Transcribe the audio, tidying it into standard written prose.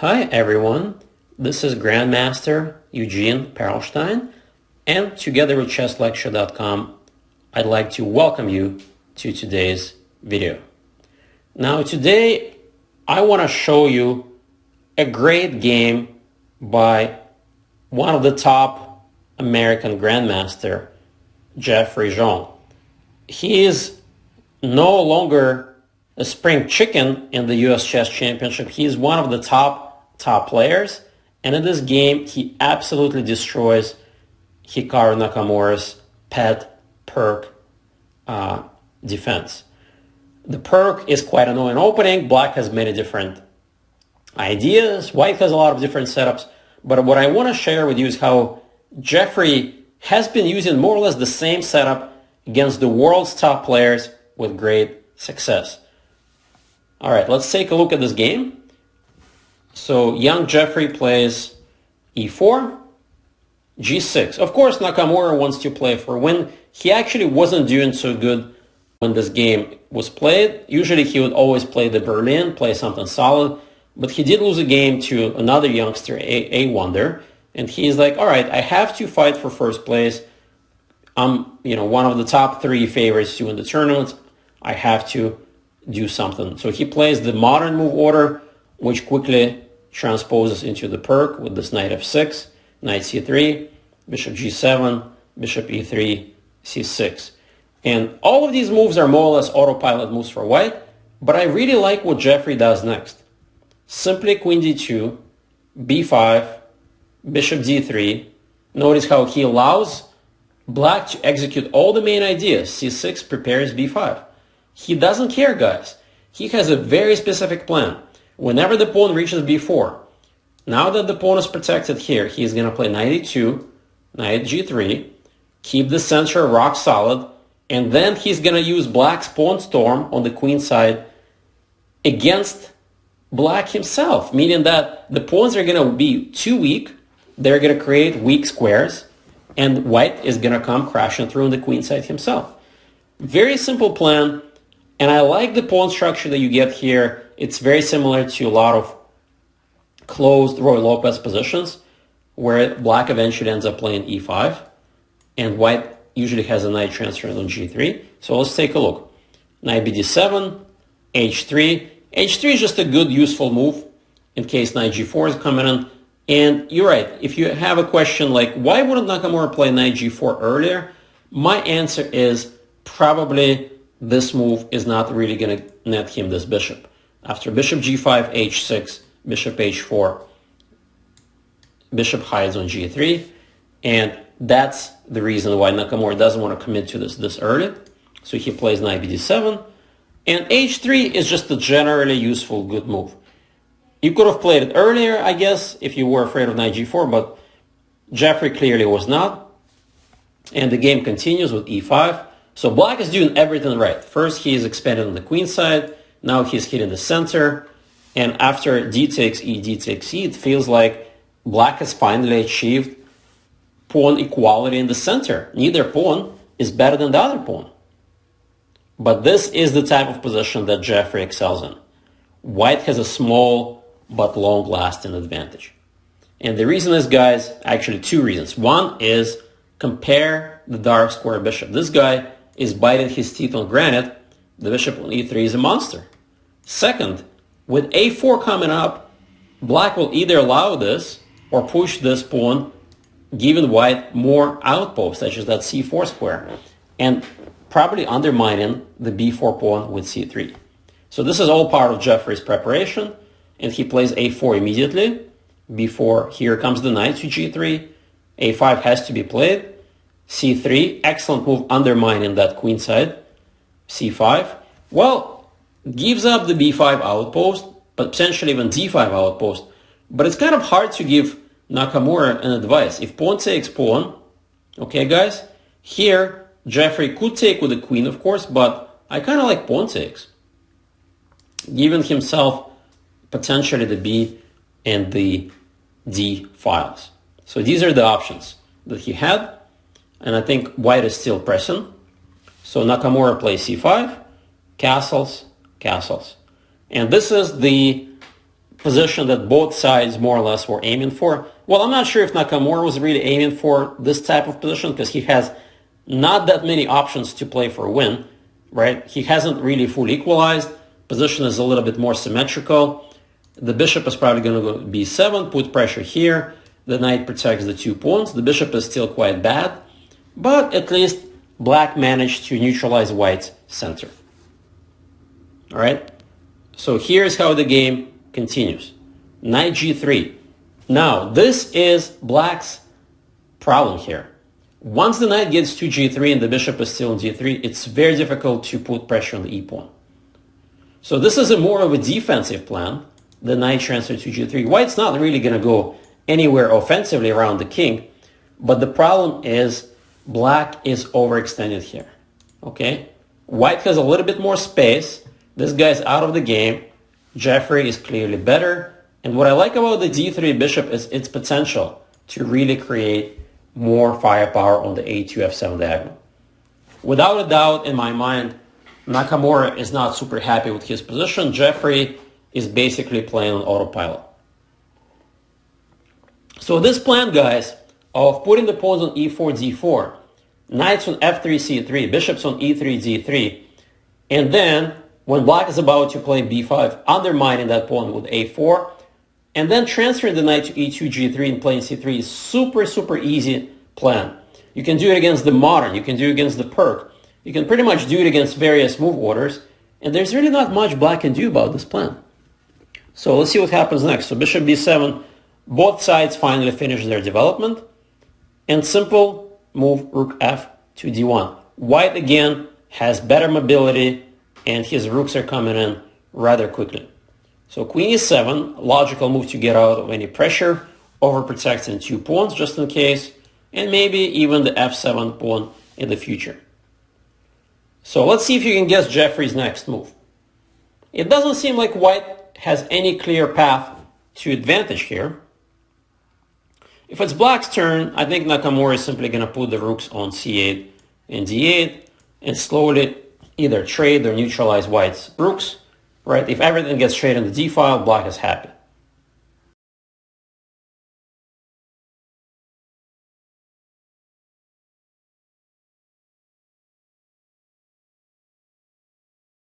Hi everyone, this is Grandmaster Eugene Perelshteyn, and together with chesslecture.com, I'd like to welcome you to today's video. Now today I want to show you a great game by one of the top American Grandmaster, Jeffrey Xiong. He is no longer a spring chicken in the US Chess Championship. He is one of the top players, and in this game he absolutely destroys Hikaru Nakamura's pet Pirc Defense. The Pirc is quite an annoying opening. Black has many different ideas, white has a lot of different setups, but what I want to share with you is how Jeffrey has been using more or less the same setup against the world's top players with great success. All right, let's take a look at this game. So young Jeffrey plays e4, g6. Of course, Nakamura wants to play for a win. He actually wasn't doing so good when this game was played. Usually he would always play the Berlin, play something solid, but he did lose a game to another youngster, a wonder, and he's like, all right, I have to fight for first place. I'm, one of the top 3 favorites to win the tournament. I have to do something. So he plays the modern move order, which quickly transposes into the Pirc with this knight f6, knight c3, bishop g7, bishop e3, c6. And all of these moves are more or less autopilot moves for white, but I really like what Jeffrey does next. Simply queen d2, b5, bishop d3. Notice how he allows black to execute all the main ideas. c6 prepares b5. He doesn't care, guys. He has a very specific plan. Whenever the pawn reaches b4, now that the pawn is protected here, he's going to play knight e2, knight g3, keep the center rock solid, and then he's going to use black's pawn storm on the queen side against black himself, meaning that the pawns are going to be too weak, they're going to create weak squares, and white is going to come crashing through on the queen side himself. Very simple plan, and I like the pawn structure that you get here. It's very similar to a lot of closed Roy Lopez positions where black eventually ends up playing e5 and white usually has a knight transfer on g3. So let's take a look. Knight bd7, h3. h3 is just a good useful move in case knight g4 is coming in. And you're right, if you have a question like why wouldn't Nakamura play knight g4 earlier, my answer is probably this move is not really going to net him this bishop. After bishop g5, h6, bishop h4, bishop hides on g3, and that's the reason why Nakamura doesn't want to commit to this early. So he plays knight bd7, and h3 is just a generally useful good move. You could have played it earlier, I guess, if you were afraid of knight g4, but Jeffrey clearly was not. And the game continues with e5. So black is doing everything right. First, he is expanding on the queen side. Now he's hitting the center. And after d takes e, it feels like black has finally achieved pawn equality in the center. Neither pawn is better than the other pawn. But this is the type of position that Jeffrey excels in. White has a small but long-lasting advantage. And the reason is, guys, actually 2 reasons. One is compare the dark square bishop. This guy is biting his teeth on granite. The bishop on e3 is a monster. Second, with a4 coming up, black will either allow this or push this pawn, giving white more outposts, such as that c4 square, and probably undermining the b4 pawn with c3. So this is all part of Jeffrey's preparation, and he plays a4 immediately. b4, here comes the knight to g3. a5 has to be played. c3, excellent move undermining that queen side. c5, well, gives up the b5 outpost, but potentially even d5 outpost. But it's kind of hard to give Nakamura an advice. If pawn takes pawn, okay guys, here Jeffrey could take with the queen, of course, but I kind of like pawn takes, giving himself potentially the b and the d files. So these are the options that he had. And I think white is still pressing. So Nakamura plays c5, castles, castles. And this is the position that both sides more or less were aiming for. Well, I'm not sure if Nakamura was really aiming for this type of position because he has not that many options to play for a win, right? He hasn't really fully equalized. Position is a little bit more symmetrical. The bishop is probably going to go b7, put pressure here. The knight protects the 2 pawns. The bishop is still quite bad, but at least black managed to neutralize white's center. All right, so here's how the game continues. Knight g3. Now, this is black's problem here. Once the knight gets to g3 and the bishop is still in d3, it's very difficult to put pressure on the e-pawn. So this is more of a defensive plan, the knight transfer to g3. White's not really going to go anywhere offensively around the king, but the problem is black is overextended here. Okay, white has a little bit more space. This guy's out of the game. Jeffrey is clearly better. And what I like about the d3 bishop is its potential to really create more firepower on the a2 f7 diagonal. Without a doubt, in my mind, Nakamura is not super happy with his position. Jeffrey is basically playing on autopilot. So this plan, guys, of putting the pawns on e4, d4, knights on f3, c3, bishops on e3, d3, and then when black is about to play b5, undermining that pawn with a4, and then transferring the knight to e2, g3 and playing c3 is super easy plan. You can do it against the modern, you can do it against the Pirc, you can pretty much do it against various move orders, and there's really not much black can do about this plan. So let's see what happens next. So bishop b7, both sides finally finish their development, and simple move rook f to d1. White again has better mobility, and his rooks are coming in rather quickly. So queen e7, logical move to get out of any pressure, overprotecting 2 pawns just in case, and maybe even the f7 pawn in the future. So let's see if you can guess Jeffrey's next move. It doesn't seem like white has any clear path to advantage here. If it's black's turn, I think Nakamura is simply going to put the rooks on c8 and d8 and slowly either trade or neutralize white's rooks, right? If everything gets traded in the d file, black is happy.